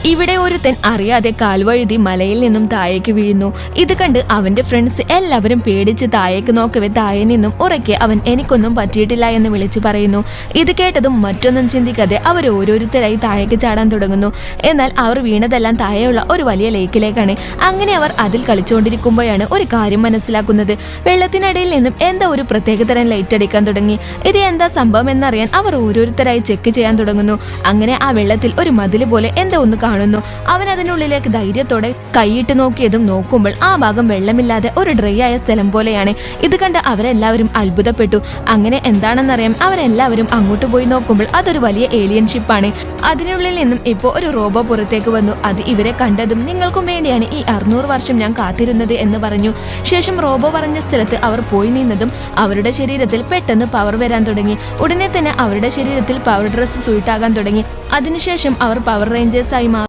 ഇവിടെ ഒരുത്തൻ അറിയാതെ കാൽവഴുതി മലയിൽ നിന്നും താഴേക്ക് വീഴുന്നു. ഇത് കണ്ട് അവന്റെ ഫ്രണ്ട്സ് എല്ലാവരും പേടിച്ച് താഴേക്ക് നോക്കവേ താഴെ നിന്നും ഉറക്കെ അവൻ എനിക്കൊന്നും പറ്റിയിട്ടില്ല എന്ന് വിളിച്ചു പറയുന്നു. ഇത് കേട്ടതും മറ്റൊന്നും ചിന്തിക്കാതെ അവർ ഓരോരുത്തരായി താഴേക്ക് ചാടാൻ തുടങ്ങുന്നു. എന്നാൽ അവർ വീണതെല്ലാം താഴെയുള്ള ഒരു വലിയ ലേക്കിലേക്കാണ്. അങ്ങനെ അവർ അതിൽ കളിച്ചുകൊണ്ടിരിക്കുമ്പോഴാണ് ഒരു കാര്യം മനസ്സിലാക്കുന്നത്. വെള്ളത്തിനടിയിൽ നിന്നും എന്താ ഒരു പ്രത്യേകതരം ലൈറ്റ് അടിക്കാൻ തുടങ്ങി. ഇത് എന്താ സംഭവം എന്നറിയാൻ അവർ ഓരോരുത്തരായി ചെക്ക് ചെയ്യാൻ തുടങ്ങുന്നു. അങ്ങനെ ആ വെള്ളത്തിൽ ഒരു മതില് പോലെ എന്താ ഒന്ന് കാണുന്നു. അവൻ അതിനുള്ളിലേക്ക് ധൈര്യത്തോടെ കൈയിട്ട് നോക്കിയതും നോക്കുമ്പോൾ ആ ഭാഗം വെള്ളമില്ലാതെ ഒരു ഡ്രൈ ആയ സ്ഥലം പോലെയാണ്. ഇത് കണ്ട് അവരെല്ലാവരും അത്ഭുതപ്പെട്ടു. അങ്ങനെ എന്താണെന്നറിയാം അവരെല്ലാവരും അങ്ങോട്ട് പോയി നോക്കുമ്പോൾ അതൊരു വലിയ ഏലിയൻ ഷിപ്പാണ്. അതിനുള്ളിൽ നിന്നും ഇപ്പോൾ ഒരു റോബോ പുറത്തേക്ക് വന്നു. അത് ഇവരെ കണ്ടതും നിങ്ങൾക്കും വേണ്ടിയാണ് ഈ 600 വർഷം ഞാൻ കാത്തിരുന്നത് എന്ന് പറഞ്ഞു. ശേഷം റോബോ പറഞ്ഞ സ്ഥലത്ത് അവർ പോയി നിന്നതും അവരുടെ ശരീരത്തിൽ പെട്ടെന്ന് പവർ വരാൻ തുടങ്ങി. ഉടനെ തന്നെ അവരുടെ ശരീരത്തിൽ പവർ ഡ്രസ്സ് സൂട്ടാകാൻ തുടങ്ങി. അതിനുശേഷം അവർ പവർ റേഞ്ചേഴ്സായി മാറി.